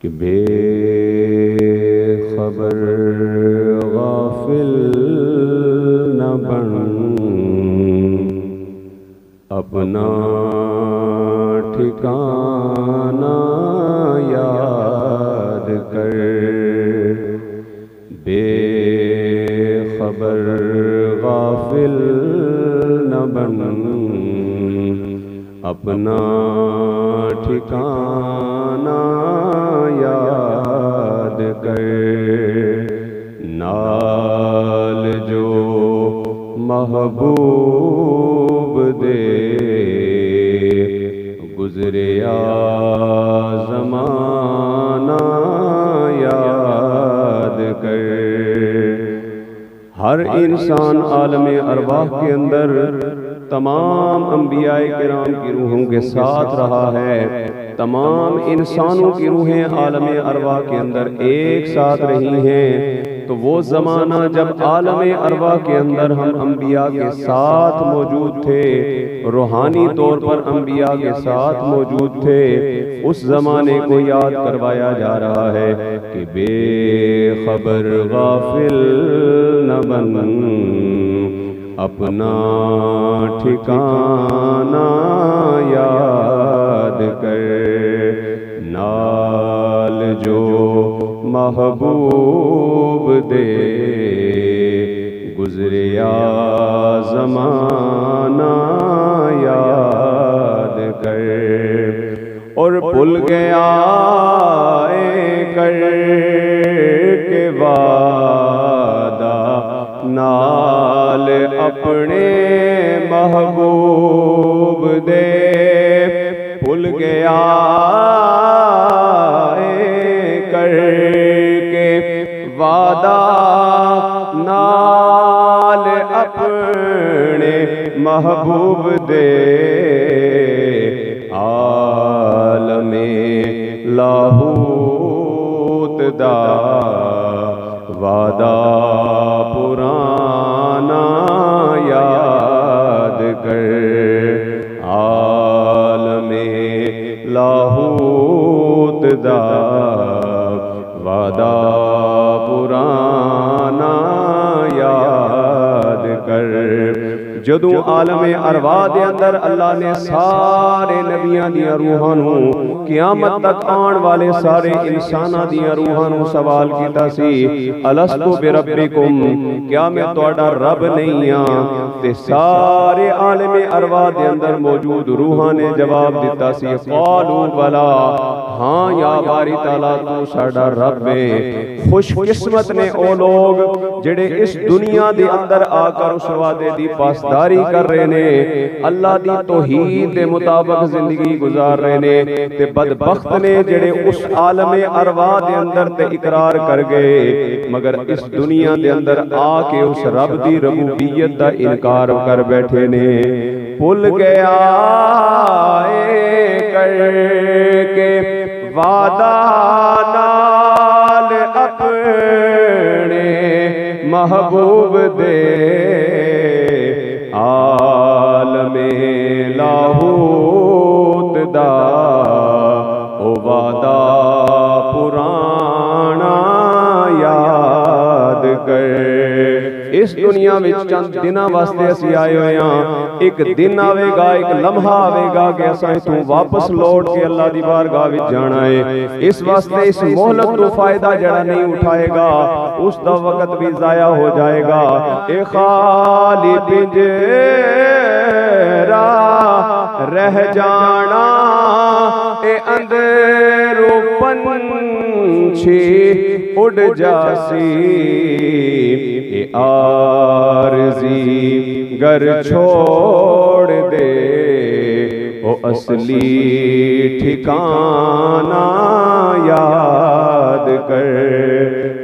کہ بے خبر غافل نہ بن، اپنا ٹھکانہ یاد کر۔ بے خبر غافل نہ بن، اپنا ٹھکانہ یاد کر۔ نال جو محبوب دے، گزریا زمانہ یاد کر۔ ہر انسان عالم ارواح کے اندر تمام انبیاء کرام کی روحوں کے ساتھ رہا ہے، تمام انسانوں کی روحیں عالم ارواح کے اندر ایک ساتھ رہی ہیں۔ تو وہ زمانہ جب عالم ارواح کے اندر ہم انبیاء کے ساتھ موجود تھے، روحانی طور پر انبیاء کے ساتھ موجود تھے، اس زمانے کو یاد کروایا جا رہا ہے کہ بے خبر غافل نہ بن، اپنا ٹھکانہ یاد کر۔ نال جو محبوب دے، گزریا زمانہ یاد کر۔ اور بھول گیا کر کے وعدہ نال اپنے محبوب دے، بھول گیا کر کے وعدہ نال اپنے محبوب دے، عالم لاہوت دا وعدہ پرانا یاد کر۔ عالم لاہوت دا وعدہ پرانا یاد کر۔ جدوں عالم ارواح دے اندر اللہ نے سارے نبیاں دیاں روحاں نوں، قیامت تک آن والے سارے انساناں دیاں روحاں نوں سوال کیتا سی، الستو بربکم، کیا میں تہاڈا رب نہیں ہاں؟ تے سارے عالم ارواح دے اندر موجود روحاں نے جواب دیتا سی، قالوا بلا، ہاں یا باری تعالیٰ تو ساڈا رب ہے۔ خوش قسمت نے او لوگ جڑے اس دنیا دے اندر آ کر اس وعدے دی پاسداری کر رہے نے، اللہ دی توحید دے مطابق زندگی گزار رہے نے، تے بدبخت نے جڑے اس عالم ارواح دے اندر تے اقرار کر گئے مگر اس دنیا دے اندر آ کے اس رب دی ربوبیت دا انکار کر بیٹھے نے۔ بھول گیا کر کے وعدہ نال اپنے محبوب دے، عالم لاہوت دا او وعدہ پرانا یاد کر۔ اس دنیا میں چند دنوں واسطے اسی آئے ہوئے ہیں، ایک دن آوے گا، ایک لمحہ آوے گا کہ اساں تو واپس لوٹ کے اللہ دی بارگاہ وچ جانا ہے۔ اس واسطے اس مہلت تو فائدہ جڑا نہیں اٹھائے گا اس دا وقت بھی ضائع ہو جائے گا۔ اے خالی پنجرا رہ جانا، اے اندرو پنچھی اڑ جاسی، اے عارضی گر چھوڑ دے، او اصلی ٹھکانہ یاد کر۔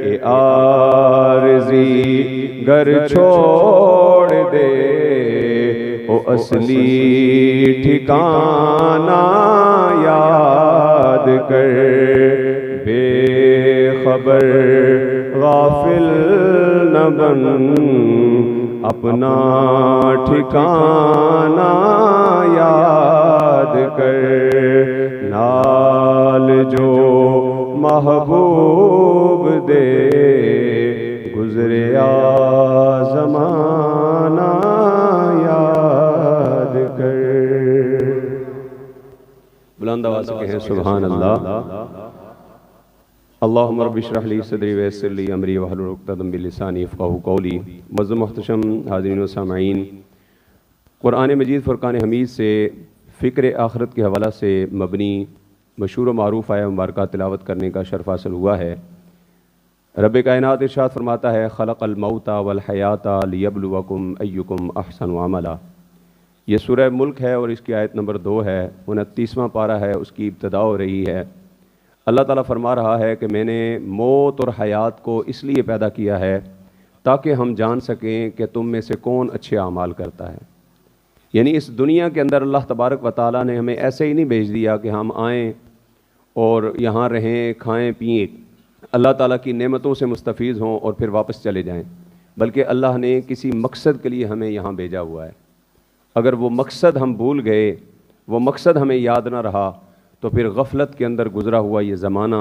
اے عارضی گر چھوڑ دے، او اصلی ٹھکانہ یاد کر۔ بے خبر غافل نہ بن، اپنا ٹھکانہ یاد کر۔ نال جو महबूब दे गुजरिया ज़माना याद कर। बुलंद आवाज़ से कहें सुभान अल्लाह। अल्लाहुम्मा रब्बि इश्रह ली सदरी व यस्सिर ली अमरी वहलुल उक़दतम मिन लिसानी यफ़क़हू क़ौली। मुअज़्ज़म मुहतरम हाज़रीन व सामईन, कुरान मजीद फ़ुरक़ान हमीद से फ़िक्र आखिरत के हवाला से मबनी मशहूर व मारूफ़ आया मुबारका तिलावत करने का शर्फ़ हासिल हुआ है। रब कायनात इरशाद फरमाता है, ख़लक़ल मौता वल हयाता लियब्लुवकुम अय्युकुम अहसनु अमला। ये सूरह मुल्क है और इसकी आयत नंबर 2 है, 29वां पारा है, उसकी इब्तिदा हो रही है। अल्लाह ताला फरमा रहा है कि मैंने मौत और हयात को इसलिए पैदा किया है ताकि हम जान सकें कि तुम में से कौन अच्छे अमाल करता है। यानी इस दुनिया के अंदर अल्लाह तबारक व तआला ने हमें ऐसे ही नहीं भेज दिया कि हम आएँ और यहाँ रहें, खाएँ पिएँ, अल्लाह ताला की नेमतों से मुस्तफ़ीज़ हों और फिर वापस चले जाएँ, बल्कि अल्लाह ने किसी मकसद के लिए हमें यहाँ भेजा हुआ है। अगर वो मकसद हम भूल गए, वो मकसद हमें याद ना रहा, तो फिर गफलत के अंदर गुज़रा हुआ ये ज़माना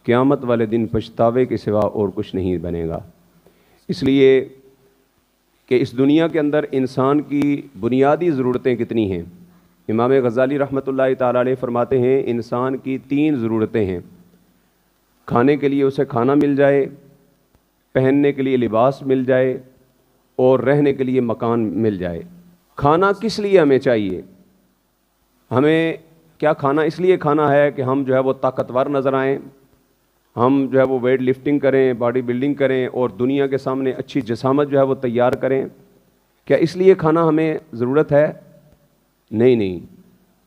क़यामत वाले दिन पछतावे के सिवा और कुछ नहीं बनेगा। इसलिए कि इस दुनिया के अंदर इंसान की बुनियादी ज़रूरतें कितनी हैं। इमाम गज़ाली रहमतुल्लाहि ताला अलैह फरमाते हैं, इंसान की 3 ज़रूरतें हैं। खाने के लिए उसे खाना मिल जाए, पहनने के लिए लिबास मिल जाए और रहने के लिए मकान मिल जाए। खाना किस लिए हमें चाहिए? हमें क्या खाना इसलिए खाना है कि हम जो है वो ताकतवर नज़र आएँ, हम जो है वो वेट लिफ्टिंग करें, बॉडी बिल्डिंग करें और दुनिया के सामने अच्छी जिसामत जो है वो तैयार करें। क्या इसलिए खाना हमें ज़रूरत है? नहीं।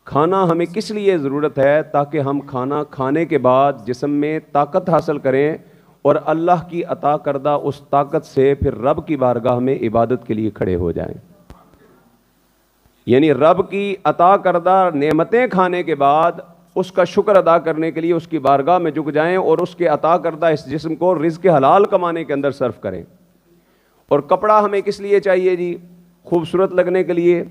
खाना हमें किस लिए ज़रूरत है? ताकि हम खाना खाने के बाद जिस्म में ताकत हासिल करें और अल्लाह की अता करदा उस ताकत से फिर रब की बारगाह में इबादत के लिए खड़े हो जाएं। यानी रब की अता करदा नेमतें खाने के बाद उसका शुक्र अदा करने के लिए उसकी बारगाह में झुक जाएं और उसके अता करदा इस जिस्म को रिज़्क़ हलाल कमाने के अंदर सर्फ करें। और कपड़ा हमें किस लिए चाहिए जी? खूबसूरत लगने के लिए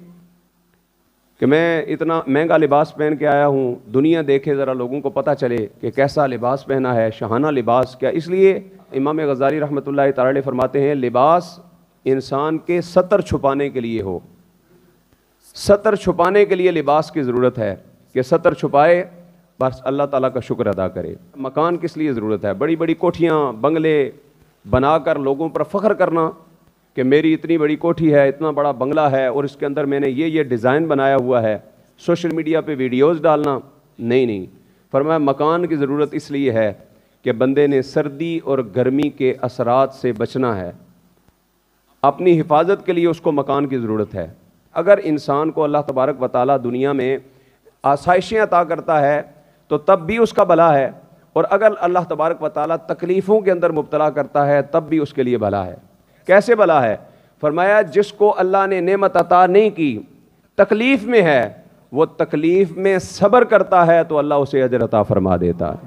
कि मैं इतना महंगा लिबास पहन के आया हूँ, दुनिया देखे, ज़रा लोगों को पता चले कि कैसा लिबास पहना है, शाहाना लिबास। क्या इसलिए? इमाम गज़ाली रहमतुल्लाहि ताला अलैह फरमाते हैं, लिबास इंसान के सतर छुपाने के लिए हो। सतर छुपाने के लिए लिबास की ज़रूरत है कि सतर छुपाए, बस अल्लाह ताला का शुक्र अदा करे। मकान किस लिए ज़रूरत है? बड़ी बड़ी कोठियाँ, बंगले बनाकर लोगों पर फ़ख्र करना कि मेरी इतनी बड़ी कोठी है, इतना बड़ा बंगला है और इसके अंदर मैंने ये डिज़ाइन बनाया हुआ है, सोशल मीडिया पे वीडियोज़ डालना। नहीं। फरमाया मकान की ज़रूरत इसलिए है कि बंदे ने सर्दी और गर्मी के असरात से बचना है, अपनी हिफाजत के लिए उसको मकान की ज़रूरत है। अगर इंसान को अल्लाह तबारक व तआला दुनिया में आसाइशें अता करता है तो तब भी उसका भला है, और अगर अल्लाह तबारक व तआला तकलीफ़ों के अंदर मुब्तला करता है तब भी उसके लिए भला है। कैसे भला है? फरमाया जिसको अल्लाह ने नेमत अता नहीं की, तकलीफ़ में है, वो तकलीफ़ में सब्र करता है तो अल्लाह उसे अजर अता फरमा देता है।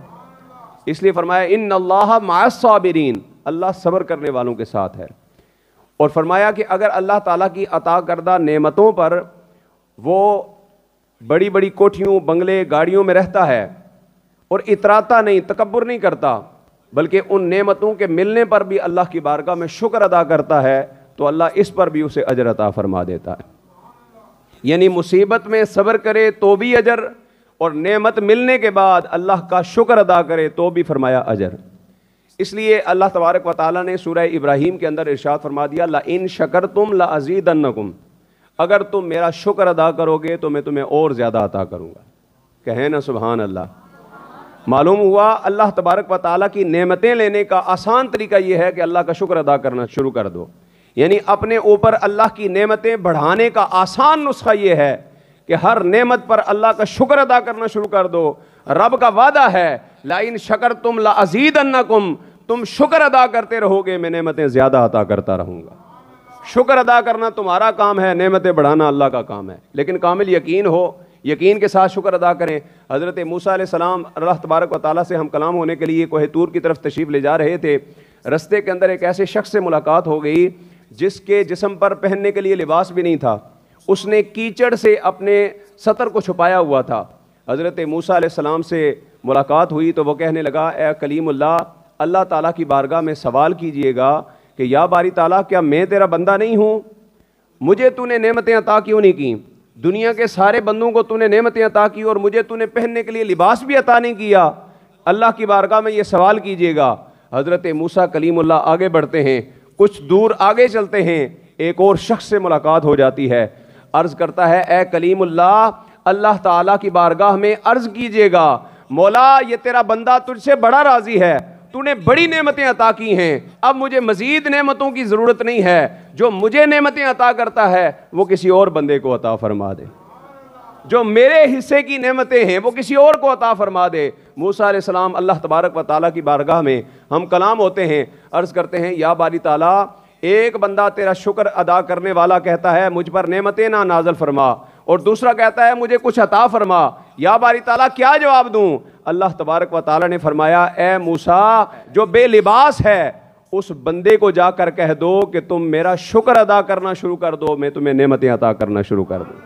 इसलिए फरमाया इन्नल्लाह मअस साबिरीन, अल्लाह सब्र करने वालों के साथ है। और फरमाया कि अगर अल्लाह ताला की अता करदा नेमतों पर वो बड़ी बड़ी कोठियों, बंगले, गाड़ियों में रहता है और इतराता नहीं, तकब्बुर नहीं करता, बल्कि उन नेमतों के मिलने पर भी अल्लाह की बारगाह में शुक्र अदा करता है, तो अल्लाह इस पर भी उसे अजर अता फरमा देता है। यानी मुसीबत में सब्र करे तो भी अजर, और नेमत मिलने के बाद अल्लाह का शुक्र अदा करे तो भी फरमाया अजर। इसलिए अल्लाह तबारक व तआला ने सूरह इब्राहीम के अंदर इरशाद फरमा दिया, ला इन शकरतुम ला अज़ीदन्नकुम, अगर तुम मेरा शुक्र अदा करोगे तो मैं तुम्हें और ज़्यादा अता करूँगा। कहें ना सुभान अल्लाह। मालूम हुआ अल्लाह तबारक व तआला की नेमतें लेने का आसान तरीका यह है कि अल्लाह का शुक्र अदा करना शुरू कर दो। यानी अपने ऊपर अल्लाह की नेमतें बढ़ाने का आसान नुस्खा यह है कि हर नेमत पर अल्लाह का शुक्र अदा करना शुरू कर दो। रब का वादा है, ला इन शकरतुम ला अज़ीदन्नकुम, तुम शुक्र अदा करते रहोगे मैं नेमतें ज़्यादा अता करता रहूँगा। शुक्र अदा करना तुम्हारा काम है, नेमतें बढ़ाना अल्लाह का काम है। लेकिन कामिल यकीन हो, यकीन के साथ शुक्र अदा करें। हज़रत मूसा अलैहिस्सलाम अल्लाह तबारक व तआला से हम कलाम होने के लिए कोहे तूर की तरफ तशरीफ़ ले जा रहे थे। रस्ते के अंदर एक ऐसे शख्स से मुलाकात हो गई जिसके जिस्म पर पहनने के लिए लिबास भी नहीं था। उसने कीचड़ से अपने सतर को छुपाया हुआ था। हज़रत मूसा अलैहिस्सलाम से ملاقات ہوئی تو وہ کہنے لگا اے کلیم اللہ، اللہ تعالیٰ کی بارگاہ میں سوال کیجئے گا کہ یا باری تعالیٰ کیا میں تیرا بندہ نہیں ہوں؟ مجھے تو نے نعمتیں عطا کیوں نہیں کی؟ دنیا کے سارے بندوں کو تو نے نعمتیں عطا کی اور مجھے تو نے پہننے کے لیے لباس بھی عطا نہیں کیا۔ اللہ کی بارگاہ میں یہ سوال کیجئے گا۔ حضرت موسیٰ کلیم اللہ آگے بڑھتے ہیں، کچھ دور آگے چلتے ہیں، ایک اور شخص سے ملاقات ہو جاتی ہے۔ عرض کرتا ہے اے کلیم اللہ، اللہ تعالیٰ کی بارگاہ میں عرض کیجئے گا مولا یہ تیرا بندہ تجھ سے بڑا راضی ہے، تو نے بڑی نعمتیں عطا کی ہیں، اب مجھے مزید نعمتوں کی ضرورت نہیں ہے، جو مجھے نعمتیں عطا کرتا ہے وہ کسی اور بندے کو عطا فرما دے، جو میرے حصے کی نعمتیں ہیں وہ کسی اور کو عطا فرما دے۔ موسیٰ علیہ السلام اللہ تبارک و تعالیٰ کی بارگاہ میں ہم کلام ہوتے ہیں، عرض کرتے ہیں یا باری تعالیٰ ایک بندہ تیرا شکر ادا کرنے والا کہتا ہے مجھ پر نعمتیں نہ نازل فرما، اور دوسرا کہتا ہے مجھے کچھ عطا فرما، یا باری تعالیٰ کیا جواب دوں؟ اللہ تبارک و تعالیٰ نے فرمایا اے موسیٰ جو بے لباس ہے اس بندے کو جا کر کہہ دو کہ تم میرا شکر ادا کرنا شروع کر دو، میں تمہیں نعمتیں عطا کرنا شروع کر دوں۔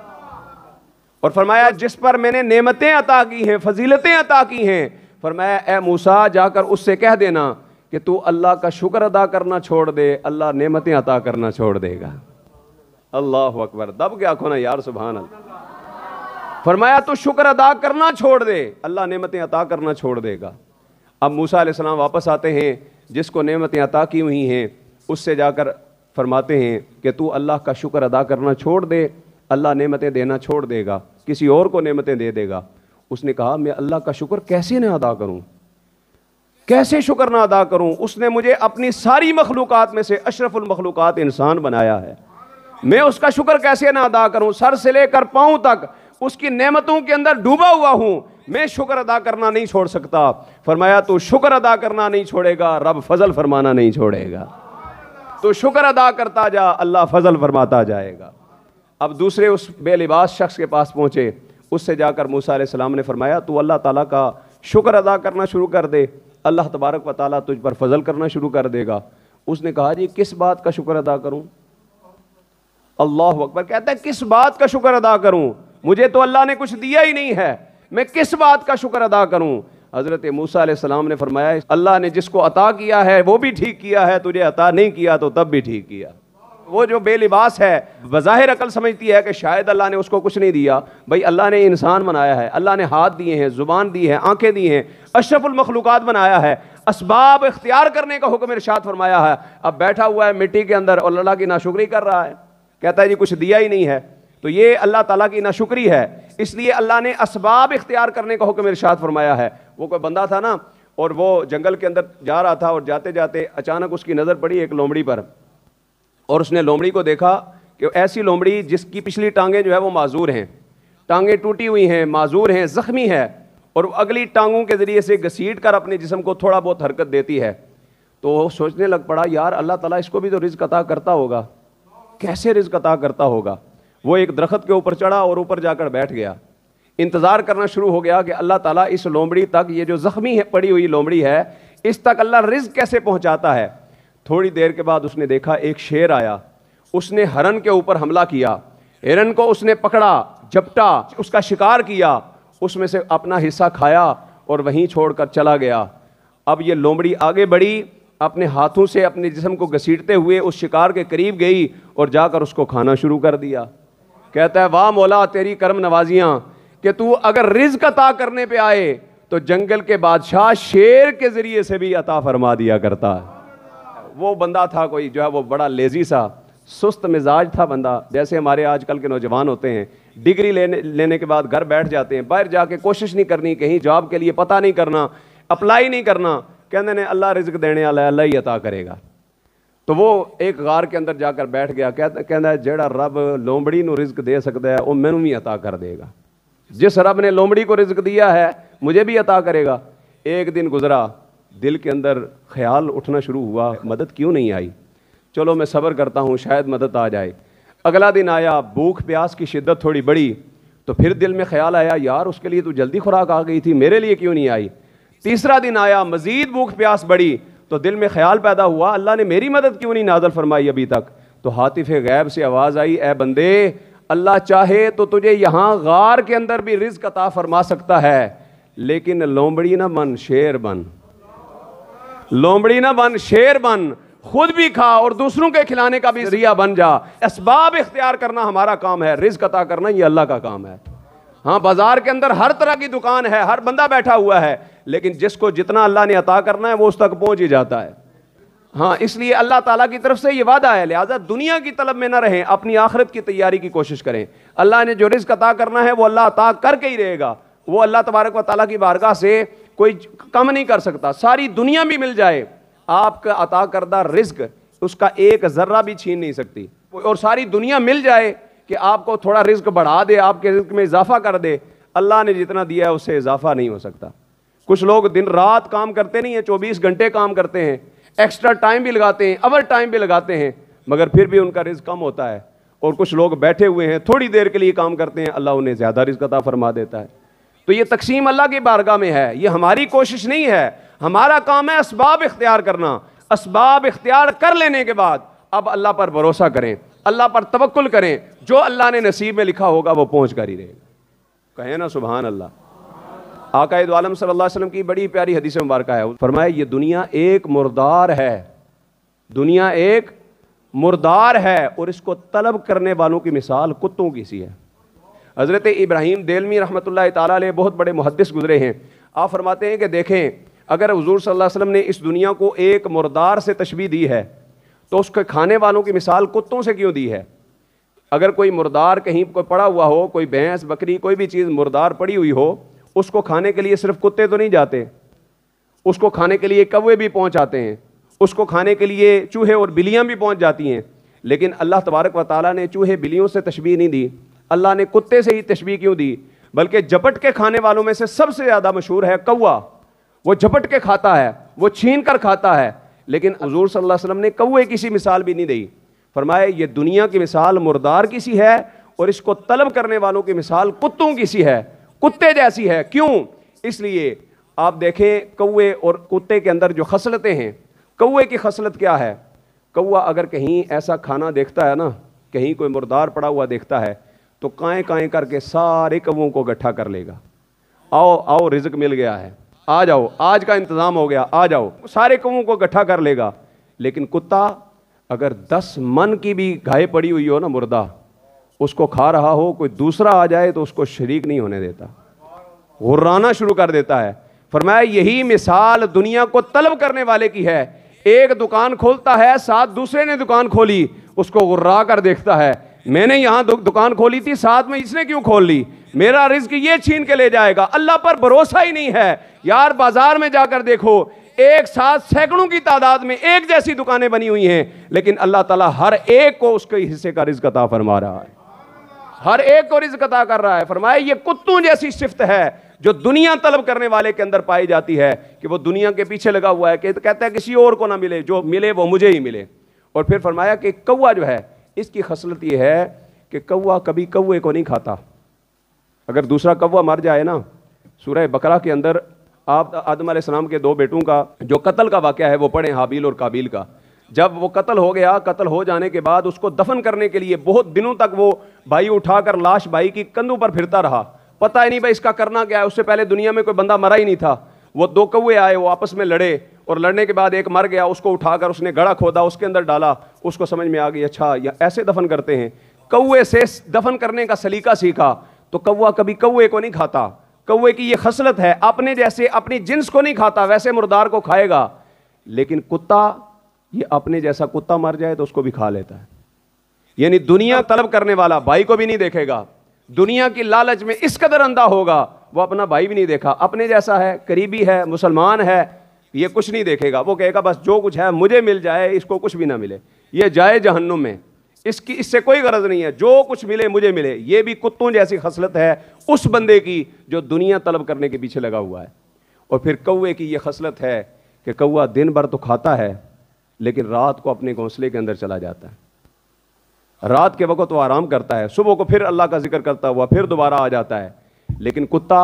اور فرمایا جس پر میں نے نعمتیں عطا کی ہیں، فضیلتیں عطا کی ہیں، فرمایا اے موسیٰ جا کر اس سے کہہ دینا کہ تو اللہ کا شکر ادا کرنا چھوڑ دے، اللہ نعمتیں عطا کرنا چھوڑ دے گا۔ اللہ اکبر، دب گیا کھونا یار سبحان اللہ۔ فرمایا تو شکر ادا کرنا چھوڑ دے، اللہ نعمتیں عطا کرنا چھوڑ دے گا۔ اب موسیٰ علیہ السلام واپس آتے ہیں، جس کو نعمتیں عطا کی ہوئی ہیں اس سے جا کر فرماتے ہیں کہ تو اللہ کا شکر ادا کرنا چھوڑ دے، اللہ نعمتیں دینا چھوڑ دے گا، کسی اور کو نعمتیں دے دے گا۔ اس نے کہا میں اللہ کا شکر کیسے نہ ادا کروں، کیسے شکر نہ ادا کروں؟ اس نے مجھے اپنی ساری مخلوقات میں سے اشرف المخلوقات انسان بنایا ہے، میں اس کا شکر کیسے نہ ادا کروں؟ سر سے لے کر پاؤں تک اس کی نعمتوں کے اندر ڈوبا ہوا ہوں، میں شکر ادا کرنا نہیں چھوڑ سکتا۔ فرمایا تو شکر ادا کرنا نہیں چھوڑے گا، رب فضل فرمانا نہیں چھوڑے گا، تو شکر ادا کرتا جا، اللہ فضل فرماتا جائے گا۔ اب دوسرے اس بے لباس شخص کے پاس پہنچے، اس سے جا کر موسیٰ علیہ السلام نے فرمایا تو اللہ تعالیٰ کا شکر ادا کرنا شروع کر دے، اللہ تبارک و تعالیٰ تجھ پر فضل کرنا شروع کر دے گا۔ اس نے کہا جی کس بات کا شکر ادا کروں؟ اللہ اکبر، کہتا ہے کس بات کا شکر ادا کروں؟ مجھے تو اللہ نے کچھ دیا ہی نہیں ہے، میں کس بات کا شکر ادا کروں؟ حضرت موسیٰ علیہ السلام نے فرمایا اللہ نے جس کو عطا کیا ہے وہ بھی ٹھیک کیا ہے، تجھے عطا نہیں کیا تو تب بھی ٹھیک کیا۔ وہ جو بے لباس ہے بظاہر عقل سمجھتی ہے کہ شاید اللہ نے اس کو کچھ نہیں دیا، بھائی اللہ نے انسان بنایا ہے، اللہ نے ہاتھ دیے ہیں، زبان دی ہے، آنکھیں دی ہیں، اشرف المخلوقات بنایا ہے، اسباب اختیار کرنے کا حکم ارشاد فرمایا ہے، اب بیٹھا ہوا ہے مٹی کے اندر اور اللہ کی ناشکری کر رہا ہے، کہتا ہے جی کچھ دیا ہی نہیں ہے، تو یہ اللہ تعالیٰ کی ناشکری ہے۔ اس لیے اللہ نے اسباب اختیار کرنے کا حکم ارشاد فرمایا ہے۔ وہ کوئی بندہ تھا نا، اور وہ جنگل کے اندر جا رہا تھا، اور جاتے جاتے اچانک اس کی نظر پڑی ایک لومڑی پر، اور اس نے لومڑی کو دیکھا کہ ایسی لومڑی جس کی پچھلی ٹانگیں جو ہے وہ معذور ہیں، ٹانگیں ٹوٹی ہوئی ہیں، معذور ہیں، زخمی ہے، اور اگلی ٹانگوں کے ذریعے سے گھسیٹ کر اپنے جسم کو تھوڑا بہت حرکت دیتی ہے۔ تو وہ سوچنے لگ پڑا یار اللہ تعالیٰ اس کو بھی تو رزق عطا کرتا ہوگا، کیسے رزق عطا کرتا ہوگا؟ وہ ایک درخت کے اوپر چڑھا اور اوپر جا کر بیٹھ گیا، انتظار کرنا شروع ہو گیا کہ اللہ تعالیٰ اس لومڑی تک، یہ جو زخمی ہے پڑی ہوئی لومڑی ہے، اس تک اللہ رزق کیسے پہنچاتا ہے۔ تھوڑی دیر کے بعد اس نے دیکھا ایک شیر آیا، اس نے ہرن کے اوپر حملہ کیا، ہرن کو اس نے پکڑا، جھپٹا، اس کا شکار کیا، اس میں سے اپنا حصہ کھایا اور وہیں چھوڑ کر چلا گیا۔ اب یہ لومڑی آگے بڑھی، اپنے ہاتھوں سے اپنے جسم کو گھسیٹتے ہوئے اس شکار کے قریب گئی اور جا کر اس کو کھانا شروع کر دیا۔ کہتا ہے واہ مولا تیری کرم نوازیاں کہ تو اگر رزق عطا کرنے پہ آئے تو جنگل کے بادشاہ شیر کے ذریعے سے بھی عطا فرما دیا کرتا ہے۔ وہ بندہ تھا کوئی جو ہے وہ بڑا لیزی سا سست مزاج تھا بندہ، جیسے ہمارے آج کل کے نوجوان ہوتے ہیں، ڈگری لینے کے بعد گھر بیٹھ جاتے ہیں، باہر جا کے کوشش نہیں کرنی، کہیں جاب کے لیے پتہ نہیں کرنا، اپلائی نہیں کرنا، کہنے نے اللہ رزق دینے والا ہے، اللہ ہی عطا کرے گا۔ تو وہ ایک غار کے اندر جا کر بیٹھ گیا، کہتا ہے جیڑا رب لومڑی نو رزق دے سکتا ہے وہ مینوں بھی عطا کر دے گا، جس رب نے لومڑی کو رزق دیا ہے مجھے بھی عطا کرے گا۔ ایک دن گزرا، دل کے اندر خیال اٹھنا شروع ہوا مدد کیوں نہیں آئی، چلو میں صبر کرتا ہوں شاید مدد آ جائے۔ اگلا دن آیا، بھوک پیاس کی شدت تھوڑی بڑی، تو پھر دل میں خیال آیا یار اس کے لیے تو جلدی خوراک آ گئی تھی، میرے لیے کیوں نہیں آئی۔ تیسرا دن آیا، مزید بھوک پیاس بڑی، تو دل میں خیال پیدا ہوا اللہ نے میری مدد کیوں نہیں نازل فرمائی ابھی تک۔ تو ہاتف غیب سے آواز آئی اے بندے، اللہ چاہے تو تجھے یہاں غار کے اندر بھی رزق عطا فرما سکتا ہے، लेकिन लोमड़ी ना बन, शेर बन। लोमड़ी ना बन, शेर बन, खुद भी खा और दूसरों के खिलाने का भी जरिया बन जा। असबाब इख्तियार करना हमारा काम है, रिज़्क़ अता करना ये अल्लाह का काम है। हाँ, बाजार के अंदर हर तरह की दुकान है, हर बंदा बैठा हुआ है, लेकिन जिसको जितना अल्लाह ने अता करना है वो उस तक पहुंच ही जाता है। हाँ, इसलिए अल्लाह ताला की तरफ से ये वादा है, लिहाजा दुनिया की तलब में ना रहें, अपनी आखिरत की तैयारी की कोशिश करें। अल्लाह ने जो रिज़्क़ अता करना है वो अल्लाह अता करके ही रहेगा। वो अल्लाह तबारक व तआला की बारगाह से कोई कम नहीं कर सकता। सारी दुनिया भी मिल जाए, आपका अता करदा रिज़्क़ उसका एक ज़र्रा भी छीन नहीं सकती। और सारी दुनिया मिल जाए कि आपको थोड़ा रिज़्क़ बढ़ा दे, आपके रिज़्क़ में इजाफा कर दे, अल्लाह ने जितना दिया है उससे इजाफा नहीं हो सकता। कुछ लोग दिन रात काम करते नहीं हैं, 24 घंटे काम करते हैं, एक्स्ट्रा टाइम भी लगाते हैं, ओवर टाइम भी लगाते हैं, मगर फिर भी उनका रिज़्क़ कम होता है। और कुछ लोग बैठे हुए हैं, थोड़ी देर के लिए काम करते हैं, अल्लाह उन्हें ज़्यादा रिज़्क़ अता फरमा देता है। तो ये तकसीम अल्लाह की बारगाह में है, ये हमारी कोशिश नहीं है। हमारा काम है असबाब इख्तियार करना। असबाब इख्तियार कर लेने के बाद अब अल्लाह पर भरोसा करें, अल्लाह पर तवक्कुल करें, जो अल्लाह ने नसीब में लिखा होगा वो पहुंच कर ही रहेगा। कहें ना सुभान अल्लाह। आका दो आलम सल्लल्लाहु अलैहि वसल्लम की बड़ी प्यारी हदीस मुबारक है, फरमाया ये दुनिया एक मुर्दार है, दुनिया एक मुर्दार है और इसको तलब करने वालों की मिसाल कुत्तों की सी है। हज़रत इब्राहीम देलमी रहमतुल्लाह ताला अलैह बहुत बड़े मुहद्दिस गुजरे हैं। आप फरमाते हैं कि देखें, अगर हुज़ूर सल्लल्लाहु अलैहि वसल्लम ने इस दुनिया को एक मुर्दार से तशबीह दी है तो उसके खाने वालों की मिसाल कुत्तों से क्यों दी है? अगर कोई मुर्दार कहीं कोई पड़ा हुआ हो, कोई भैंस बकरी कोई भी चीज़ मुर्दार पड़ी हुई हो, उसको खाने के लिए सिर्फ कुत्ते तो नहीं जाते, उसको खाने के लिए कौवे भी पहुँच आते हैं, उसको खाने के लिए चूहे और बिल्लियाँ भी पहुँच जाती हैं। लेकिन अल्लाह तबारक व तआला ने चूहे बिल्लियों से तशबीह नहीं दी, अल्लाह ने कुत्ते से ही तशबीह क्यों दी? बल्कि झपट के खाने वालों में से सबसे ज़्यादा मशहूर है कौवा। वो झपट के खाता है, वो छीन कर खाता है, लेकिन हुज़ूर सल्लल्लाहु अलैहि वसल्लम ने कौवे की सी मिसाल भी नहीं दी। फरमाया ये दुनिया की मिसाल मुर्दार की सी है और इसको तलब करने वालों की मिसाल कुत्तों की सी है, कुत्ते जैसी है। क्यों? इसलिए आप देखें कौवे और कुत्ते के अंदर जो खसलतें हैं, कौवे की खसलत क्या है? कौवा अगर कहीं ऐसा खाना देखता है ना, कहीं कोई मुर्दार पड़ा हुआ देखता है तो काएँ काएँ करके सारे कौवों को इकट्ठा कर लेगा। आओ आओ, रिज़्क़ मिल गया है, आ जाओ, आज का इंतज़ाम हो गया, आ जाओ, सारे कौवों को इकट्ठा कर लेगा। लेकिन कुत्ता अगर 10 मन की भी गाय पड़ी हुई हो ना, मुर्दा, उसको खा रहा हो, कोई दूसरा आ जाए तो उसको शरीक नहीं होने देता, गुर्राना शुरू कर देता है। फरमाया यही मिसाल दुनिया को तलब करने वाले की है। एक दुकान खोलता है, साथ दूसरे ने दुकान खोली, उसको गुर्रा कर देखता है, मैंने यहाँ दुकान खोली थी, साथ में इसने क्यों खोल ली, मेरा रिज़्क़ ये छीन के ले जाएगा। अल्लाह पर भरोसा ही नहीं है यार। बाजार में जाकर देखो, एक साथ सैकड़ों की तादाद में एक जैसी दुकानें बनी हुई हैं, लेकिन अल्लाह ताला हर एक को उसके हिस्से का रिज़्क़ अता फरमा रहा है, हर एक को रिज़्क़ अता कर रहा है। फरमाया ये कुत्तों जैसी सिफ्त है जो दुनिया तलब करने वाले के अंदर पाई जाती है, कि वो दुनिया के पीछे लगा हुआ है, कि कहता है किसी और को ना मिले, जो मिले वो मुझे ही मिले। और फिर फरमाया कि कौवा जो है, इसकी खसलत ये है कि कौवा कभी कौवे को नहीं खाता। अगर दूसरा कौवा मर जाए ना, सूरह बकरा के अंदर आप आदम अलैहिस्सलाम के 2 बेटों का जो कत्ल का वाक़या है वो पढ़ें, हाबील और काबील का। जब वो कत्ल हो गया, कत्ल हो जाने के बाद उसको दफन करने के लिए बहुत दिनों तक वो भाई उठाकर लाश भाई की कंधों पर फिरता रहा, पता ही नहीं भाई इसका करना क्या है। उससे पहले दुनिया में कोई बंदा मरा ही नहीं था। वो 2 कौवे आए, वो आपस में लड़े और लड़ने के बाद एक मर गया, उसको उठाकर उसने गड़ा खोदा, उसके अंदर डाला, उसको समझ में आ गई अच्छा या ऐसे दफन करते हैं। कौवे से दफन करने का सलीका सीखा। तो कौवा कभी कौवे को नहीं खाता। कौवे की ये खसलत है, अपने जैसे अपनी जिन्स को नहीं खाता, वैसे मुर्दार को खाएगा। लेकिन कुत्ता, ये अपने जैसा कुत्ता मर जाए तो उसको भी खा लेता है। यानी दुनिया तलब करने वाला भाई को भी नहीं देखेगा, दुनिया की लालच में इस कदर अंधा होगा वो अपना भाई भी नहीं देखा, अपने जैसा है, करीबी है, मुसलमान है, ये कुछ नहीं देखेगा। वो कहेगा बस जो कुछ है मुझे मिल जाए, इसको कुछ भी ना मिले, ये जाए जहन्नुम में, इसकी इससे कोई गरज नहीं है, जो कुछ मिले मुझे मिले। ये भी कुत्तों जैसी खसलत है उस बंदे की जो दुनिया तलब करने के पीछे लगा हुआ है। और फिर कौवे की ये खसलत है कि कौवा दिन भर तो खाता है लेकिन रात को अपने घोंसले के अंदर चला जाता है। रात के वक्त वो आराम करता है, सुबह को फिर अल्लाह का जिक्र करता हुआ फिर दोबारा आ जाता है। लेकिन कुत्ता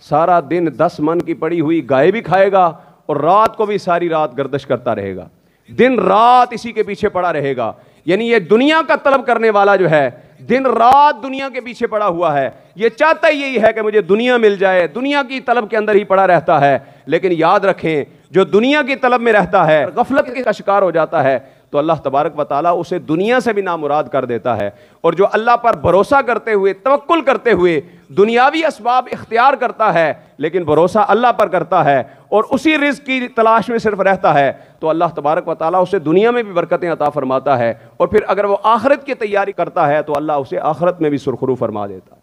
सारा दिन 10 मन की पड़ी हुई गाय भी खाएगा और रात को भी सारी रात गर्दिश करता रहेगा, दिन रात इसी के पीछे पड़ा रहेगा। یعنی یہ دنیا کا طلب کرنے والا جو ہے دن رات دنیا کے پیچھے پڑا ہوا ہے، یہ چاہتا ہی یہی ہے کہ مجھے دنیا مل جائے، دنیا کی طلب کے اندر ہی پڑا رہتا ہے۔ لیکن یاد رکھیں جو دنیا کی طلب میں رہتا ہے، غفلت کا شکار ہو جاتا ہے، تو اللہ تبارک و تعالیٰ اسے دنیا سے بھی نامراد کر دیتا ہے۔ اور جو اللہ پر بھروسہ کرتے ہوئے، توکل کرتے ہوئے دنیاوی اسباب اختیار کرتا ہے لیکن بھروسہ اللہ پر کرتا ہے اور اسی رزق کی تلاش میں صرف رہتا ہے، تو اللہ تبارک و تعالیٰ اسے دنیا میں بھی برکتیں عطا فرماتا ہے، اور پھر اگر وہ آخرت کی تیاری کرتا ہے تو اللہ اسے آخرت میں بھی سرخرو فرما دیتا ہے۔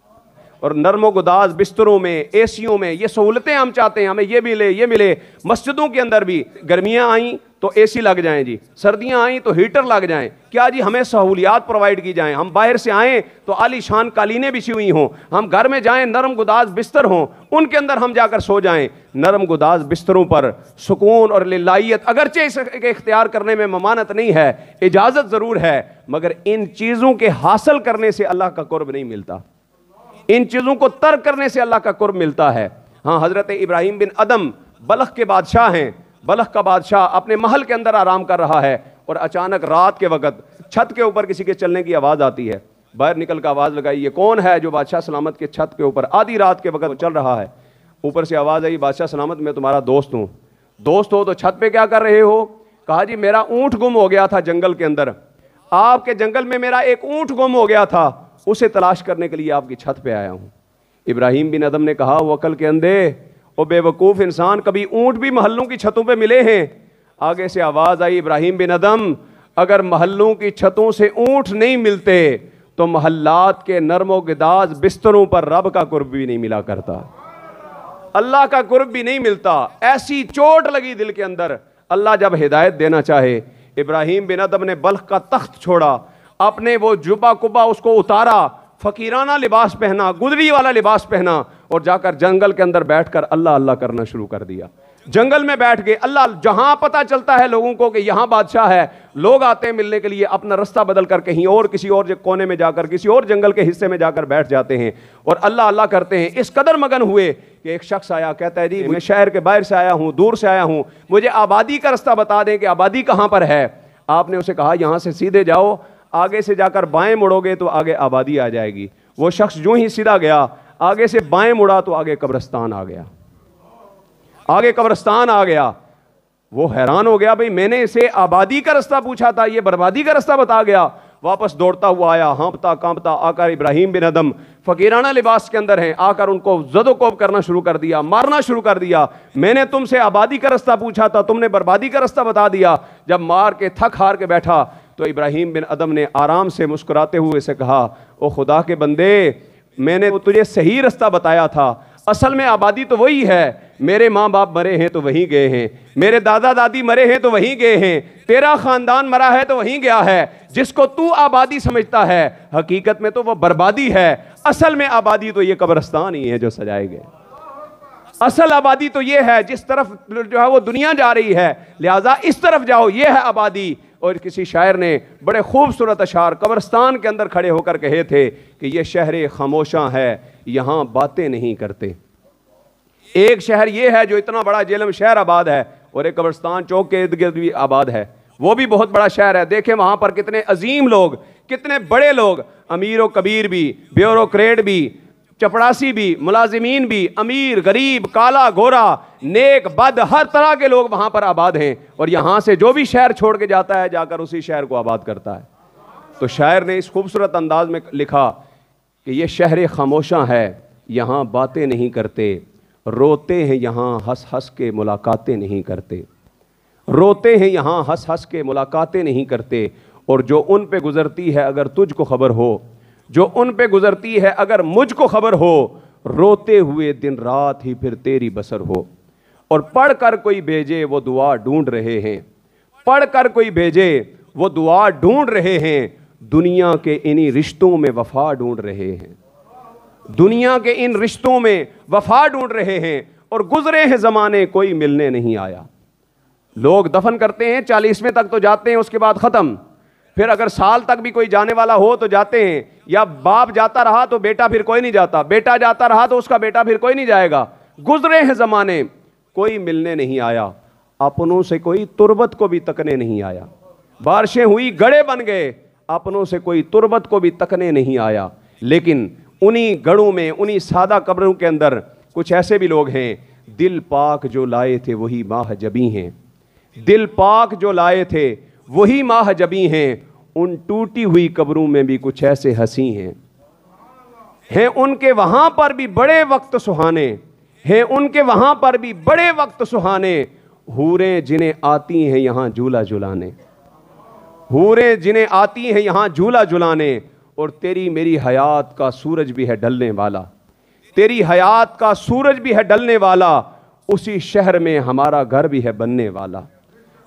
اور نرم و گداز بستروں میں، اے سیوں میں، یہ سہولتیں ہم چاہتے ہیں، ہمیں یہ ملے یہ ملے۔ مسجدوں کے اندر بھی گرمیاں آئیں تو اے سی لگ جائیں جی، سردیاں آئیں تو ہیٹر لگ جائیں، کیا جی ہمیں سہولیات پرووائڈ کی جائیں، ہم باہر سے آئیں تو عالی شان قالینیں بچھی ہوئی ہوں، ہم گھر میں جائیں نرم گداز بستر ہوں، ان کے اندر ہم جا کر سو جائیں۔ نرم گداز بستروں پر سکون اور للائیت اگرچہ اس کے اختیار کرنے میں ممانعت نہیں ہے، اجازت ضرور ہے، مگر ان چیزوں کے حاصل کرنے سے اللہ کا قرب نہیں ملتا، ان چیزوں کو ترک کرنے سے اللہ کا قرب ملتا ہے۔ ہاں، حضرت ابراہیم بن ادم بلخ کے بادشاہ ہیں، بلخ کا بادشاہ اپنے محل کے اندر آرام کر رہا ہے اور اچانک رات کے وقت چھت کے اوپر کسی کے چلنے کی آواز آتی ہے، باہر نکل کر آواز لگائی، یہ کون ہے جو بادشاہ سلامت کے چھت کے اوپر آدھی رات کے وقت چل رہا ہے؟ اوپر سے آواز آئی، بادشاہ سلامت میں تمہارا دوست ہوں۔ دوست ہو تو چھت پہ کیا کر رہے ہو؟ کہا جی میرا اونٹ گم ہو گیا تھا جنگل کے اندر، آپ کے جنگل میں میرا ایک اونٹ گم ہو گیا تھا، اسے تلاش کرنے کے لیے آپ کی چھت پہ آیا ہوں۔ ابراہیم بن ادم نے کہا، وہ عقل کے اندھے، او بے وقوف انسان، کبھی اونٹ بھی محلوں کی چھتوں پہ ملے ہیں؟ آگے سے آواز آئی، ابراہیم بن ادم اگر محلوں کی چھتوں سے اونٹ نہیں ملتے تو محلات کے نرم و گداز بستروں پر رب کا قرب بھی نہیں ملا کرتا، اللہ کا قرب بھی نہیں ملتا۔ ایسی چوٹ لگی دل کے اندر۔ اللہ جب ہدایت دینا چاہے، ابراہیم بن ادم نے بلخ کا تخت چھوڑا، اپنے وہ جبہ کبا اس کو اتارا، فقیرانہ لباس پہنا، گدڑی والا لباس پہنا، اور جا کر جنگل کے اندر بیٹھ کر اللہ اللہ کرنا شروع کر دیا۔ جنگل میں بیٹھ گئے، اللہ جہاں پتہ چلتا ہے لوگوں کو کہ یہاں بادشاہ ہے، لوگ آتے ہیں ملنے کے لیے، اپنا رستہ بدل کر کہیں اور کسی اور کونے میں جا کر کسی اور جنگل کے حصے میں جا کر بیٹھ جاتے ہیں اور اللہ اللہ کرتے ہیں۔ اس قدر مگن ہوئے کہ ایک شخص آیا، کہتا ہے جی میں شہر کے باہر سے آیا ہوں، دور سے آیا ہوں، مجھے آبادی کا رستہ بتا دیں کہ آبادی کہاں پر ہے۔ آپ نے اسے کہا یہاں سے سیدھے جاؤ، آگے سے جا کر بائیں مڑو گے تو آگے آبادی آ جائے گی۔ وہ شخص جو ہی سیدھا گیا، آگے سے بائیں مڑا تو آگے قبرستان آ گیا، آگے قبرستان آ گیا۔ وہ حیران ہو گیا، بھئی میں نے اسے آبادی کا رستہ پوچھا تھا، یہ بربادی کا رستہ بتا گیا۔ واپس دوڑتا ہوا آیا، ہانپتا کانپتا آ کر ابراہیم بن ادم فقیرانہ لباس کے اندر ہیں، آ کر ان کو زد و کوب کرنا شروع کر دیا، مارنا شروع کر دیا۔ میں نے تم سے آبادی کا رستہ پوچھا تھا، تم نے بربادی کا رستہ بتا دیا۔ جب مار کے تھک ہار کے بیٹھا تو ابراہیم بن ادم نے آرام سے مسکراتے ہوئے سے کہا، او خدا کے بندے، میں نے تجھے صحیح رستہ بتایا تھا، اصل میں آبادی تو وہی ہے، میرے ماں باپ مرے ہیں تو وہیں گئے ہیں، میرے دادا دادی مرے ہیں تو وہیں گئے ہیں، تیرا خاندان مرا ہے تو وہیں گیا ہے۔ جس کو تو آبادی سمجھتا ہے حقیقت میں تو وہ بربادی ہے، اصل میں آبادی تو یہ قبرستان ہی ہے جو سجائے گئے، اصل آبادی تو یہ ہے جس طرف جو ہے وہ دنیا جا رہی ہے، لہٰذا اس طرف جاؤ، یہ ہے آبادی۔ اور کسی شاعر نے بڑے خوبصورت اشعار قبرستان کے اندر کھڑے ہو کر کہے تھے کہ یہ شہر خاموشاں ہے، یہاں باتیں نہیں کرتے۔ ایک شہر یہ ہے جو اتنا بڑا جہلم شہر آباد ہے، اور ایک قبرستان چوک کے ارد گرد بھی آباد ہے، وہ بھی بہت بڑا شہر ہے۔ دیکھیں وہاں پر کتنے عظیم لوگ، کتنے بڑے لوگ، امیر و کبیر بھی، بیوروکریٹ بھی، چپڑاسی بھی، ملازمین بھی، امیر غریب، کالا گورا، نیک بد، ہر طرح کے لوگ وہاں پر آباد ہیں۔ اور یہاں سے جو بھی شہر چھوڑ کے جاتا ہے جا کر اسی شہر کو آباد کرتا ہے۔ تو شاعر نے اس خوبصورت انداز میں لکھا کہ یہ شہر خاموشاں ہے، یہاں باتیں نہیں کرتے، روتے ہیں یہاں ہنس ہنس کے ملاقاتیں نہیں کرتے، روتے ہیں یہاں ہنس ہنس کے ملاقاتیں نہیں کرتے۔ اور جو ان پہ گزرتی ہے اگر تجھ کو خبر ہو، جو ان پہ گزرتی ہے اگر مجھ کو خبر ہو، روتے ہوئے دن رات ہی پھر تیری بسر ہو۔ اور پڑھ کر کوئی بھیجے وہ دعا ڈھونڈ رہے ہیں، پڑھ کر کوئی بھیجے وہ دعا ڈھونڈ رہے ہیں، دنیا کے انہی رشتوں میں وفا ڈھونڈ رہے ہیں، دنیا کے ان رشتوں میں وفا ڈھونڈ رہے ہیں۔ اور گزرے ہیں زمانے کوئی ملنے نہیں آیا۔ لوگ دفن کرتے ہیں 40ویں تک تو جاتے ہیں، اس کے بعد ختم۔ پھر اگر سال تک بھی کوئی جانے والا ہو تو جاتے ہیں، یا باپ جاتا رہا تو بیٹا پھر کوئی نہیں جاتا، بیٹا جاتا رہا تو اس کا بیٹا پھر کوئی نہیں جائے گا۔ گزرے ہیں زمانے کوئی ملنے نہیں آیا، اپنوں سے کوئی تربت کو بھی تکنے نہیں آیا۔ بارشیں ہوئی گڑھے بن گئے، अपनों से कोई तुरबत को भी तकने नहीं आया। लेकिन उन्हीं गढ़ों में, उन्हीं सादा कब्रों के अंदर कुछ ऐसे भी लोग हैं, दिल पाक जो लाए थे वही माहजबी हैं, दिल पाक जो लाए थे वही माहजबी हैं। उन टूटी हुई कब्रों में भी कुछ ऐसे हंसी हैं उनके वहां पर भी बड़े वक्त सुहाने हैं, उनके वहां पर भी बड़े वक्त सुहाने। हूरें जिन्हें आती हैं यहाँ झूला झुलाने, हूरें जिन्हें आती हैं यहाँ झूला झुलाने। और तेरी मेरी हयात का सूरज भी है ढलने वाला, तेरी हयात का सूरज भी है ढलने वाला। उसी शहर में हमारा घर भी है बनने वाला,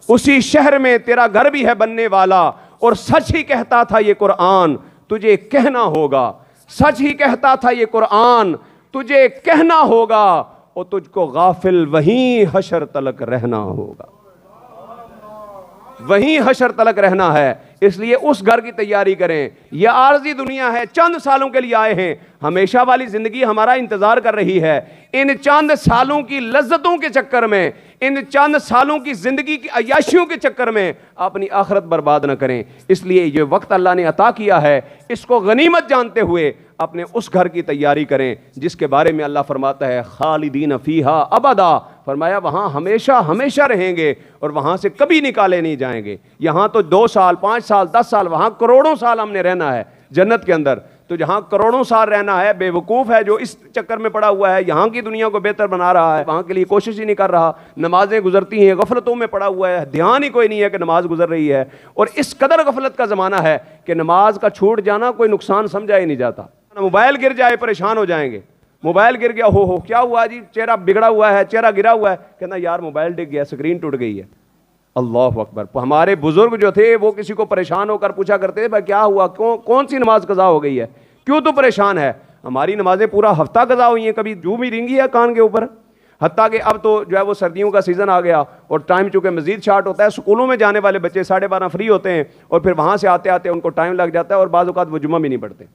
उसी शहर में तेरा घर भी है बनने वाला। और सच ही कहता था ये कुरान, तुझे कहना होगा, सच ही कहता था ये कुरान, तुझे कहना होगा। और तुझको गाफिल वहीं हशर तलक रहना होगा, वहीं हशर तलक रहना है। इसलिए उस घर की तैयारी करें। यह आर्जी दुनिया है, चंद सालों के लिए आए हैं, हमेशा वाली जिंदगी हमारा इंतजार कर रही है। इन चंद सालों की लज्जतों के चक्कर में, इन चंद सालों की जिंदगी की अय्याशियों के चक्कर में अपनी आखिरत बर्बाद न करें। इसलिए ये वक्त अल्लाह ने अता किया है, इसको गनीमत जानते हुए अपने उस घर की तैयारी करें जिसके बारे में अल्लाह फरमाता है खालिदीन फीहा अबदा, फरमाया वहाँ हमेशा हमेशा रहेंगे और वहाँ से कभी निकाले नहीं जाएंगे। यहाँ तो 2 साल 5 साल 10 साल, वहाँ करोड़ों साल हमने रहना है जन्नत के अंदर। तो जहाँ करोड़ों साल रहना है, बेवकूफ़ है जो इस चक्कर में पड़ा हुआ है, यहाँ की दुनिया को बेहतर बना रहा है, वहाँ के लिए कोशिश ही नहीं कर रहा। नमाजें गुजरती हैं, गफलतों में पड़ा हुआ है, ध्यान ही कोई नहीं है कि नमाज गुजर रही है। और इस कदर गफलत का ज़माना है कि नमाज का छूट जाना कोई नुकसान समझा ही नहीं जाता। मोबाइल गिर जाए परेशान हो जाएंगे, मोबाइल गिर गया, हो क्या हुआ जी, चेहरा बिगड़ा हुआ है, चेहरा गिरा हुआ है, कहना यार मोबाइल डिग गया, स्क्रीन टूट गई है। अल्लाह अकबर। हमारे बुजुर्ग जो थे वो किसी को परेशान होकर पूछा करते थे भाई क्या हुआ, कौन सी नमाज कज़ा हो गई है, क्यों तू परेशान है। हमारी नमाजें पूरा हफ्ता कज़ा हुई हैं, कभी जू भी रिंगी है कान के ऊपर। हत्ता कि अब तो जो है वो सर्दियों का सीज़न आ गया और टाइम चूँकि मज़ीद शार्ट होता है, स्कूलों में जाने वाले बच्चे 12:30 फ्री होते हैं और फिर वहाँ से आते आते उनको टाइम लग जाता है और बाज़ औक़ात वो जुम्मा भी नहीं पढ़ते।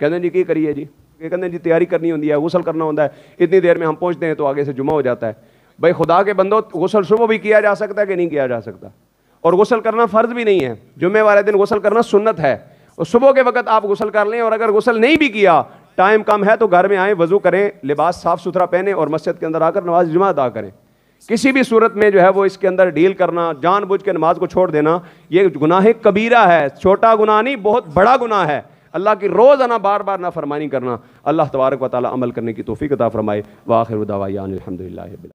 कहते जी की करिए जी, कहते जी तैयारी करनी होती है, गुस्ल करना होता है, इतनी देर में हम पहुँचते हैं तो आगे से जुम्मा हो जाता है। भाई खुदा के बंदो, गुस्ल सुबह भी किया जा सकता है कि नहीं किया जा सकता, और गुस्ल करना फ़र्ज़ भी नहीं है, जुम्मे वाले दिन गुस्ल करना सुन्नत है। और सुबह के वक्त आप गुस्ल कर लें, और अगर गुस्ल नहीं भी किया, टाइम कम है, तो घर में आएँ, वज़ू करें, लिबास साफ़ सुथरा पहने और मस्जिद के अंदर आकर नमाज जुमा अदा करें। किसी भी सूरत में जो है वो इसके अंदर डील करना, जानबूझ के नमाज को छोड़ देना, ये गुनाह कबीरा है, छोटा गुनाह नहीं, बहुत बड़ा गुनाह है। अल्लाह की रोज़ाना बार बार नाफरमानी करना। अल्लाह तबारक व तआला अमल करने की तौफीक अता फरमाए। व आखिर दावाना अनिल हम्दुलिल्लाहि।